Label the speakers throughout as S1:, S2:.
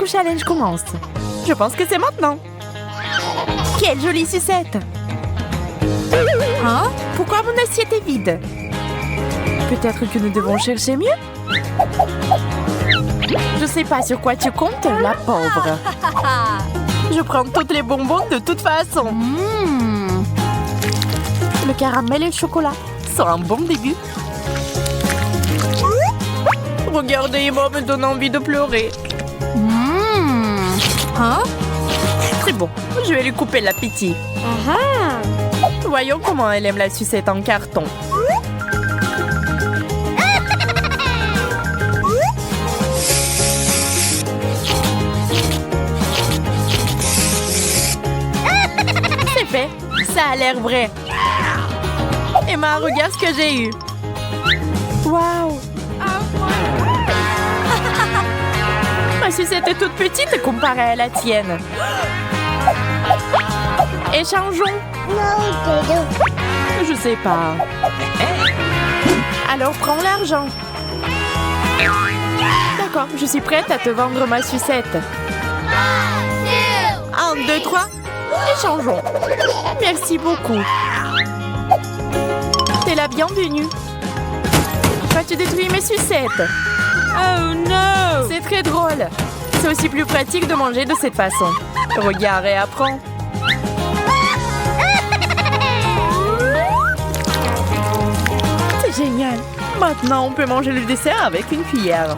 S1: challenge commence. Je pense que c'est maintenant. Quelle jolie sucette! Hein? Pourquoi mon assiette est vide? Peut-être que nous devons chercher mieux? Je sais pas sur quoi tu comptes, la pauvre. Je prends toutes les bonbons de toute façon. Le caramel et le chocolat sont un bon début. Regardez-moi, me donne envie de pleurer. Hein? C'est bon, je vais lui couper l'appétit. Voyons comment elle aime la sucette en carton. C'est fait, ça a l'air vrai. Emma, regarde ce que j'ai eu. Waouh! Ma sucette est toute petite comparée à la tienne. Échangeons. Je sais pas. Alors prends l'argent. D'accord, je suis prête à te vendre ma sucette. 1, 2, 3. Échangeons. Merci beaucoup. T'es la bienvenue. Vas-tu détruire mes sucettes? Oh non! C'est très drôle. C'est aussi plus pratique de manger de cette façon. Regarde et apprends. C'est génial. Maintenant, on peut manger le dessert avec une cuillère.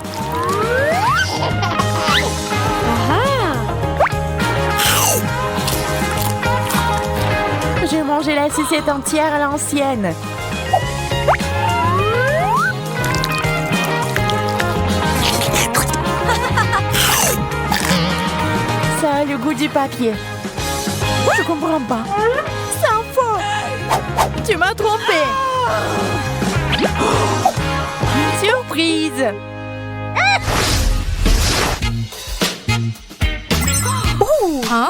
S1: J'ai mangé la sucette entière à l'ancienne. Ça a le goût du papier. Je comprends pas. C'est un faux. Tu m'as trompé. Surprise. Oh, hein?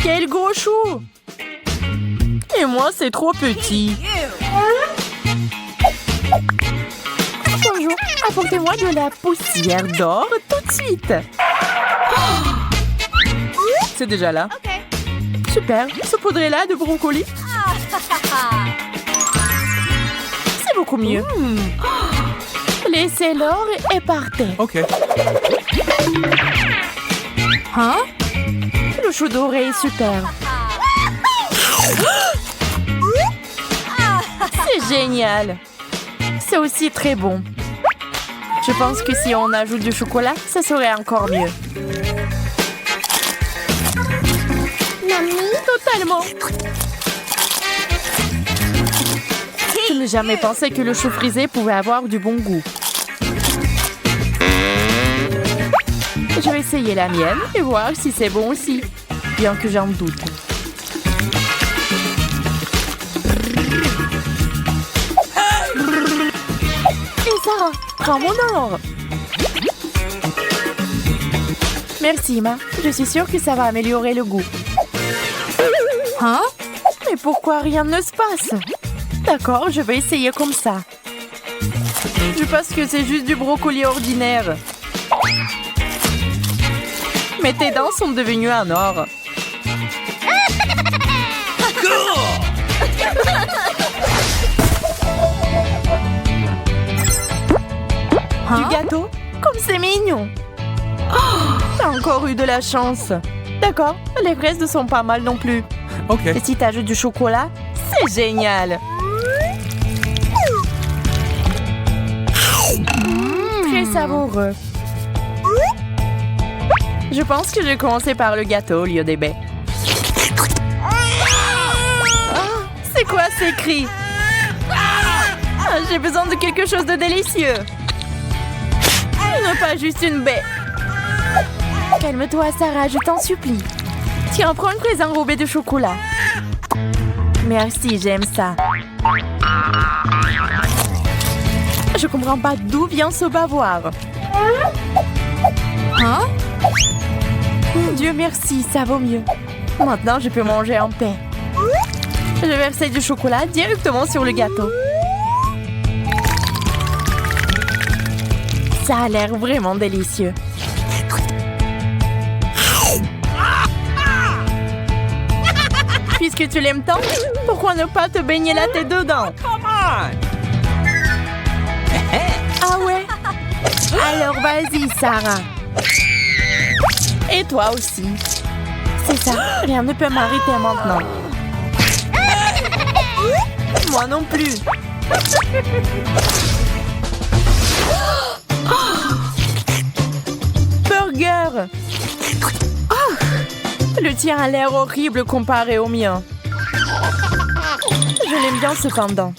S1: Quel gros chou. Et moi, c'est trop petit. Bonjour, apportez-moi de la poussière d'or tout de suite. C'est déjà là. Super, saupoudrez-la de brocoli. C'est beaucoup mieux. Laissez l'or et partez.
S2: Ok.
S1: Hein? Le chou doré est super. C'est génial. C'est aussi très bon. Je pense que si on ajoute du chocolat, ça serait encore mieux. Totalement. Je n'ai jamais pensé que le chou frisé pouvait avoir du bon goût. Je vais essayer la mienne et voir si c'est bon aussi, bien que j'en doute. Et Sarah, prends mon or. Merci, Emma. Je suis sûre que ça va améliorer le goût. Hein? Mais pourquoi rien ne se passe? D'accord, je vais essayer comme ça. Je pense que c'est juste du brocoli ordinaire. Mais tes dents sont devenues en or. Du gâteau? Comme c'est mignon. Oh, t'as encore eu de la chance. D'accord, les fraises ne sont pas mal non plus.
S2: Ok.
S1: Et si t'ajoutes du chocolat, c'est génial. Très savoureux. Je pense que je vais commencer par le gâteau au lieu des baies. C'est quoi ces cris? J'ai besoin de quelque chose de délicieux. Ne pas juste une baie. Calme-toi, Sarah, je t'en supplie. Tiens, prends une fraise enrobée de chocolat. Merci, j'aime ça. Je comprends pas d'où vient ce bavoir. Hein? Dieu merci, ça vaut mieux. Maintenant, je peux manger en paix. Je vais verser du chocolat directement sur le gâteau. Ça a l'air vraiment délicieux. que tu l'aimes tant, pourquoi ne pas te baigner la tête dedans? Ah ouais? Alors vas-y, Sarah. Et toi aussi. C'est ça, rien ne peut m'arrêter maintenant. Moi non plus. Burger. Oh, le tien a l'air horrible comparé au mien. Je l'aime bien cependant.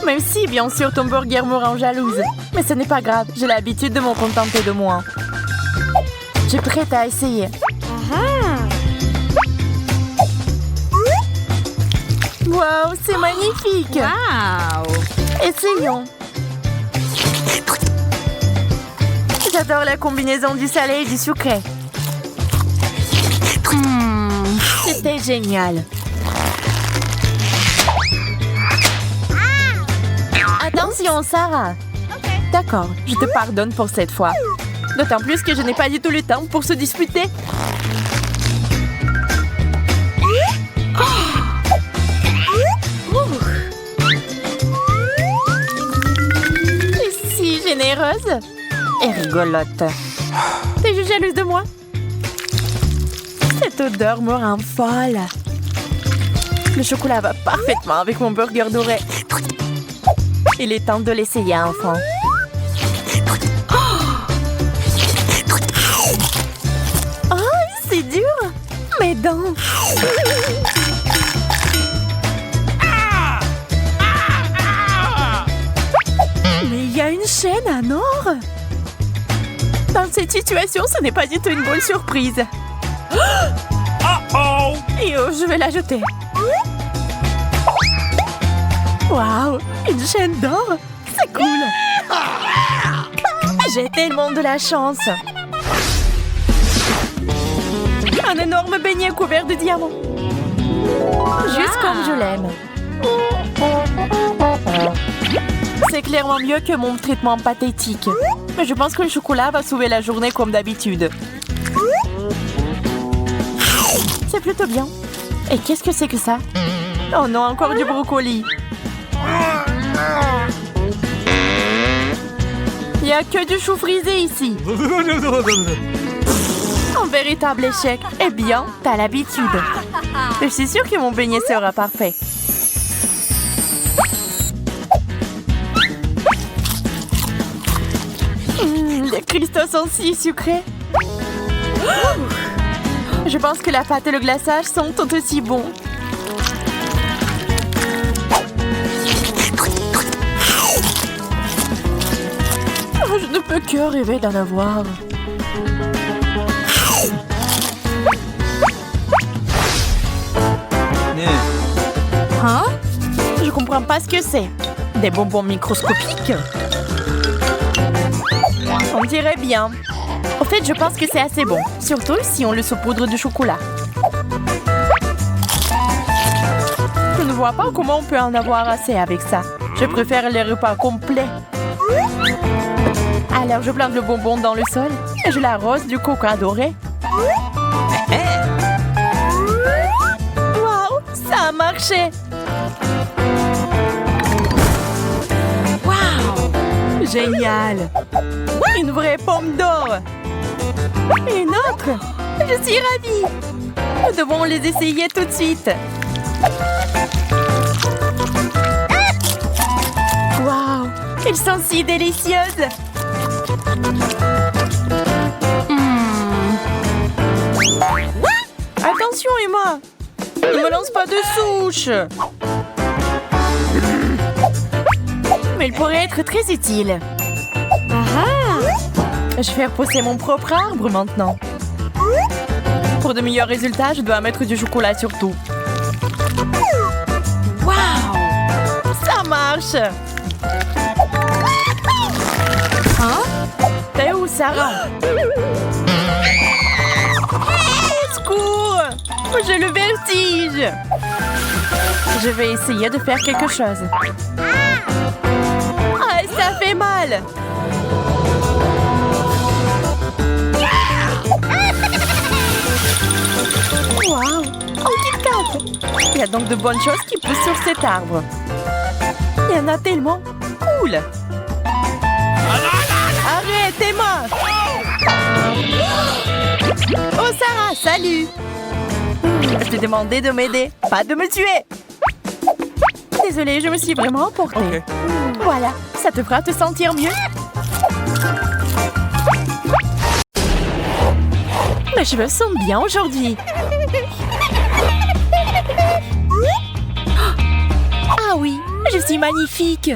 S1: Même si, bien sûr, ton burger me rend jalouse. Mais ce n'est pas grave, j'ai l'habitude de m'en contenter de moi. Je suis prête à essayer. Wow, c'est magnifique!
S2: Wow!
S1: Essayons. J'adore la combinaison du salé et du sucré. C'était génial. Attention, Sarah. D'accord, je te pardonne pour cette fois. D'autant plus que je n'ai pas du tout le temps pour se disputer. C'est si généreuse et rigolote. T'es jalouse de moi? Cette odeur me rend folle. Le chocolat va parfaitement avec mon burger doré. Il est temps de l'essayer, enfant. Oh, c'est dur! Mes dents! Mais il y a une chaîne à or! Dans cette situation, ce n'est pas du tout une bonne surprise. Et oh, je vais la jeter. Waouh, une chaîne d'or! C'est cool! J'ai tellement de la chance! Un énorme beignet couvert de diamants! Juste comme je l'aime! C'est clairement mieux que mon traitement pathétique. Mais je pense que le chocolat va sauver la journée comme d'habitude. C'est plutôt bien. Et qu'est-ce que c'est que ça? Oh non, encore du brocoli! Il n'y a que du chou frisé ici. Un véritable échec. Eh bien, t'as l'habitude. Je suis sûre que mon beignet sera parfait. Les cristaux sont si sucrés. Je pense que la pâte et le glaçage sont tout aussi bons. Je ne peux que rêver d'en avoir. Hein? Je comprends pas ce que c'est. Des bonbons microscopiques? On dirait bien. En fait, je pense que c'est assez bon. Surtout si on le saupoudre de chocolat. Je ne vois pas comment on peut en avoir assez avec ça. Je préfère les repas complets. Alors, je plante le bonbon dans le sol et je l'arrose du coca doré. Waouh, ça a marché! Waouh, génial! Une vraie pomme d'or! Une autre! Je suis ravie! Nous devons les essayer tout de suite! Waouh, elles sont si délicieuses! Attention, Emma! Ne me lance pas de souche! Mais il pourrait être très utile. Je vais repousser mon propre arbre maintenant. Pour de meilleurs résultats, je dois mettre du chocolat sur tout. Waouh! Ça marche! Hein? T'es où, Sarah? Au secours! J'ai le vertige! Je vais essayer de faire quelque chose. Ah, ça fait mal! Waouh! Oh, Kit Kat! Il y a donc de bonnes choses qui poussent sur cet arbre. Il y en a tellement. Cool. Arrête, Emma. Oh, Sarah, salut. Je t'ai demandé de m'aider, pas de me tuer. Désolée, je me suis vraiment emportée.
S2: Ok.
S1: Voilà, ça te fera te sentir mieux. Mes cheveux sont bien aujourd'hui. Ah oui, je suis magnifique.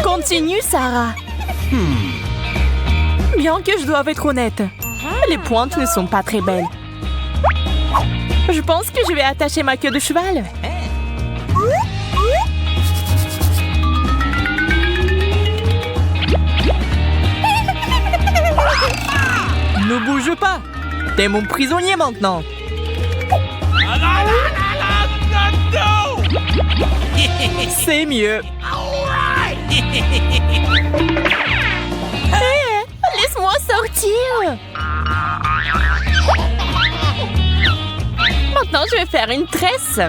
S1: Continue, Sarah. Bien que je doive être honnête, les pointes ne sont pas très belles. Je pense que je vais attacher ma queue de cheval. Ne bouge pas. T'es mon prisonnier maintenant. C'est mieux. Hé, laisse-moi sortir. Maintenant, je vais faire une tresse.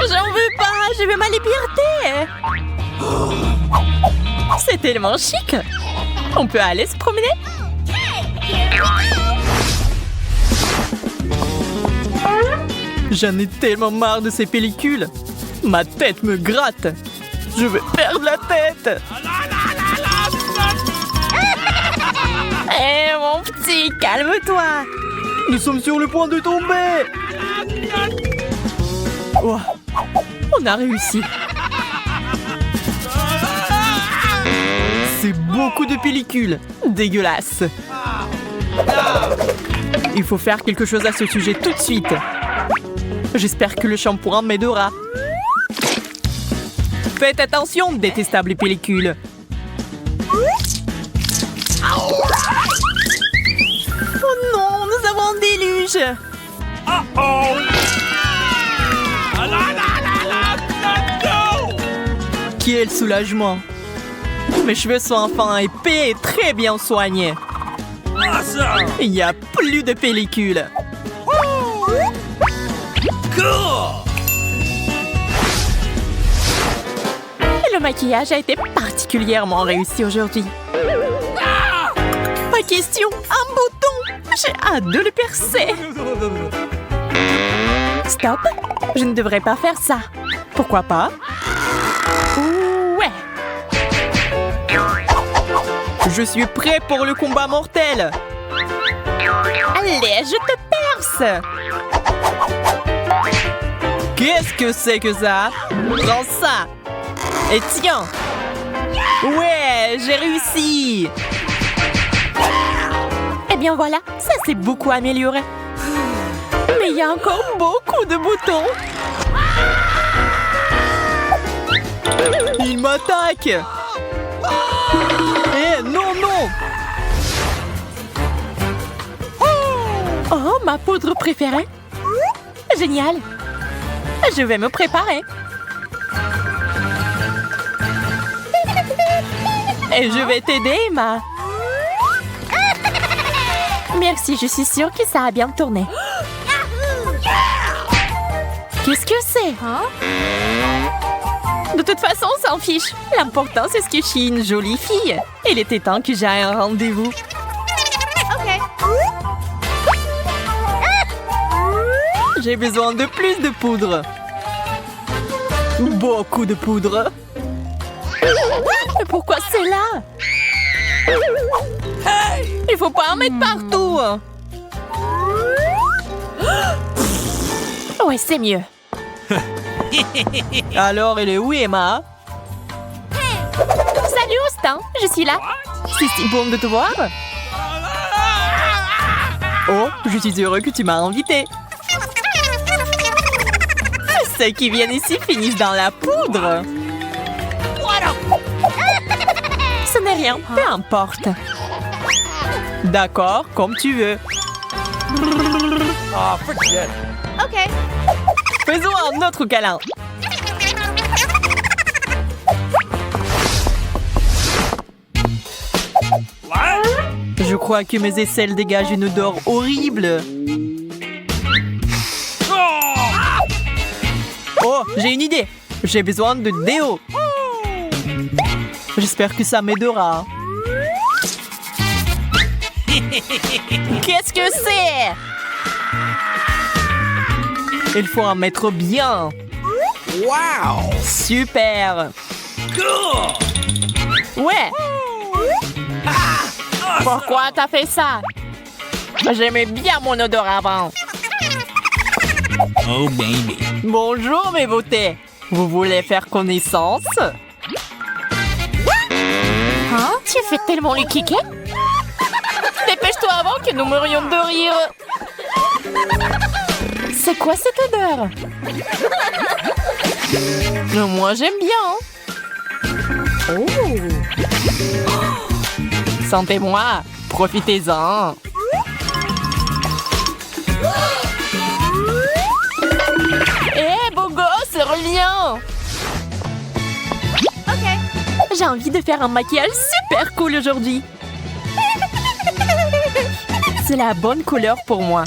S1: J'en veux pas, je veux ma liberté. C'est tellement chic. On peut aller se promener? J'en ai tellement marre de ces pellicules. Ma tête me gratte. Je vais perdre la tête. Hé, mon petit, calme-toi. Nous sommes sur le point de tomber. Oh, on a réussi. C'est beaucoup de pellicules. Dégueulasse. Il faut faire quelque chose à ce sujet tout de suite. J'espère que le shampoing m'aidera. Faites attention, détestables pellicules. Oh non, nous avons un déluge. Quel soulagement. Mes cheveux sont enfin épais et très bien soignés. Il n'y a plus de pellicule. Le maquillage a été particulièrement réussi aujourd'hui. Pas question, un bouton. J'ai hâte de le percer. Stop, je ne devrais pas faire ça. Pourquoi pas? Ouais. Je suis prêt pour le combat mortel. Allez, je te perce. Qu'est-ce que c'est que ça? Prends ça. Et tiens. Ouais, j'ai réussi. Eh bien voilà, ça s'est beaucoup amélioré. Mais il y a encore beaucoup de boutons. Il m'attaque. Eh, non, non. Oh, ma poudre préférée. Génial. Je vais me préparer. Et je vais t'aider, Emma. Merci, je suis sûre que ça a bien tourné. Qu'est-ce que c'est? De toute façon, on s'en fiche. L'important, c'est ce que je suis une jolie fille. Il était temps que j'aille à un rendez-vous. J'ai besoin de plus de poudre. Beaucoup de poudre. Mais pourquoi c'est là? Il faut pas en mettre partout. Ouais, c'est mieux. Alors, elle est où, Emma? Salut, Austin. Je suis là. C'est si bon de te voir. Oh, je suis heureux que tu m'as invité. Ceux qui viennent ici finissent dans la poudre. Ce n'est rien, peu importe. D'accord, comme tu veux.
S3: Ok.
S1: Faisons un autre câlin. Je crois que mes aisselles dégagent une odeur horrible. Oh, j'ai une idée. J'ai besoin de déo. J'espère que ça m'aidera. Qu'est-ce que c'est? Il faut en mettre bien.
S3: Wow!
S1: Super. Ouais. Pourquoi t'as fait ça? J'aimais bien mon odeur avant.
S3: Oh baby.
S1: Bonjour mes beautés. Vous voulez faire connaissance? Hein? Tu fais tellement le kéké? Dépêche-toi avant que nous mourions de rire. C'est quoi cette odeur? Moi j'aime bien. Oh. Sentez-moi. Profitez-en. Hé, beau gosse, reviens.
S2: Ok.
S1: J'ai envie de faire un maquillage super cool aujourd'hui. C'est la bonne couleur pour moi.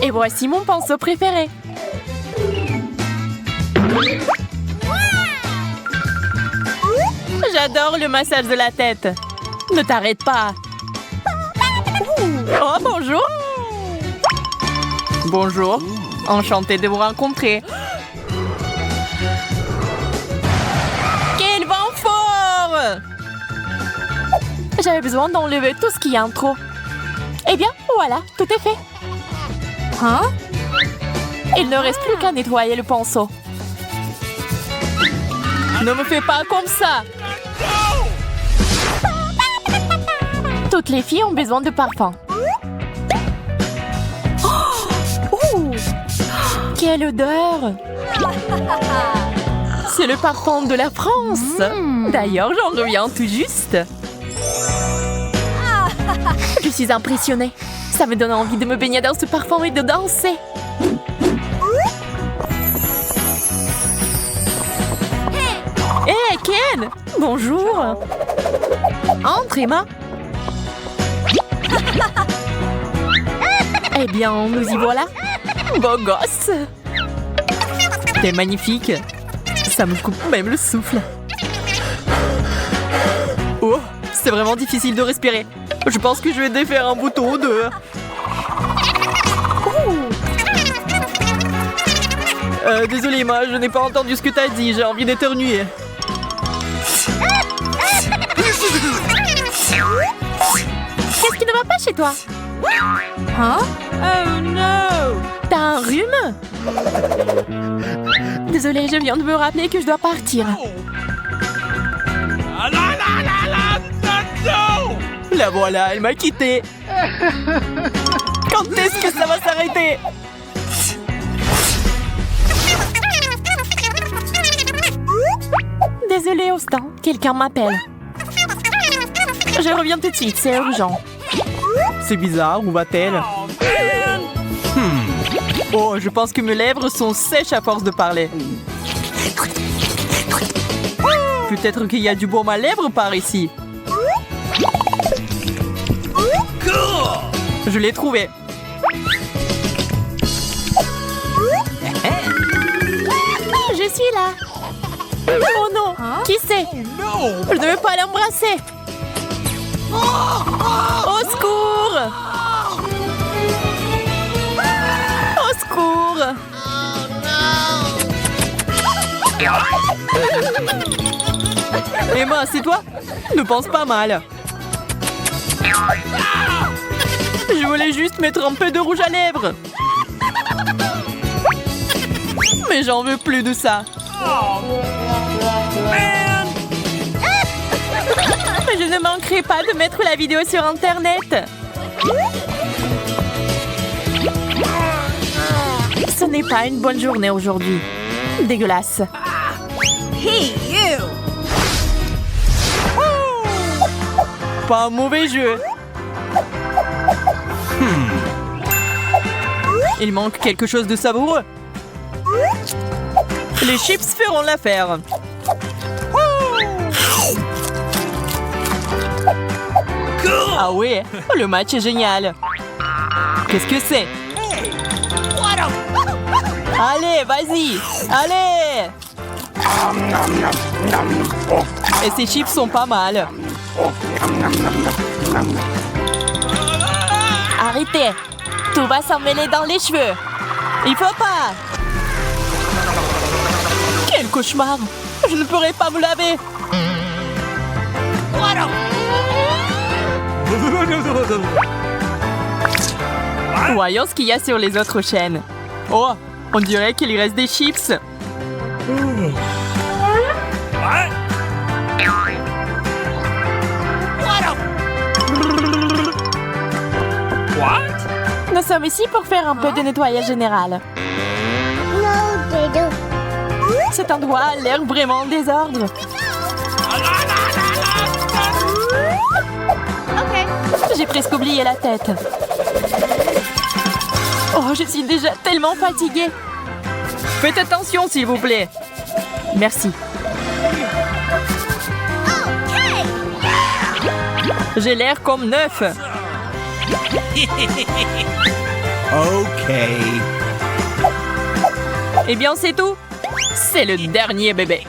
S1: Et voici mon pinceau préféré. J'adore le massage de la tête. Ne t'arrête pas. Oh, bonjour. Bonjour. Enchantée de vous rencontrer. Quel vent fort! J'avais besoin d'enlever tout ce qui est en trop. Eh bien, voilà, tout est fait. Hein? Il ne reste plus qu'à nettoyer le pinceau. Ne me fais pas comme ça! Toutes les filles ont besoin de parfum. Oh! Quelle odeur! C'est le parfum de la France! D'ailleurs, j'en reviens tout juste. Je suis impressionnée. Ça me donne envie de me baigner dans ce parfum et de danser. Hé, hey, Ken! Bonjour! Entre, Emma! Eh bien, nous y voilà! Beau gosse! T'es magnifique! Ça me coupe même le souffle! Oh! C'est vraiment difficile de respirer! Je pense que je vais défaire un bouton ou deux! Désolé, Emma, je n'ai pas entendu ce que t'as dit, j'ai envie d'éternuer. Qu'est-ce qui ne va pas chez toi? Hein? Oh no! T'as un rhume? Désolée, je viens de me rappeler que je dois partir. La voilà, elle m'a quitté. Quand est-ce que ça va s'arrêter? Désolée, Austin, quelqu'un m'appelle. Je reviens tout de suite, c'est urgent. C'est bizarre, où va-t-elle? Oh, je pense que mes lèvres sont sèches à force de parler. Peut-être qu'il y a du baume à lèvres par ici. Je l'ai trouvé. Je suis là. Oh non, qui c'est? Je ne veux pas l'embrasser. Au secours! Au secours! Emma, c'est toi? Ne pense pas mal. Je voulais juste mettre un peu de rouge à lèvres. Mais j'en veux plus de ça. Je ne manquerai pas de mettre la vidéo sur Internet. Ce n'est pas une bonne journée aujourd'hui. Dégueulasse.
S2: Hey, you!
S1: Pas un mauvais jeu. Il manque quelque chose de savoureux. Les chips feront l'affaire. Ah ouais, le match est génial. Qu'est-ce que c'est? Allez, vas-y. Allez. Et ces chips sont pas mal. Arrêtez. Tout va s'emmêler dans les cheveux. Il faut pas. Quel cauchemar. Je ne pourrai pas vous laver. Voyons ce qu'il y a sur les autres chaînes. Oh, on dirait qu'il y reste des chips. Nous sommes ici pour faire un peu de nettoyage général. Cet endroit a l'air vraiment en désordre. J'ai presque oublié la tête. Oh, je suis déjà tellement fatiguée. Faites attention, s'il vous plaît. Merci. J'ai l'air comme neuf.
S3: OK.
S1: Eh bien, c'est tout. C'est le dernier bébé.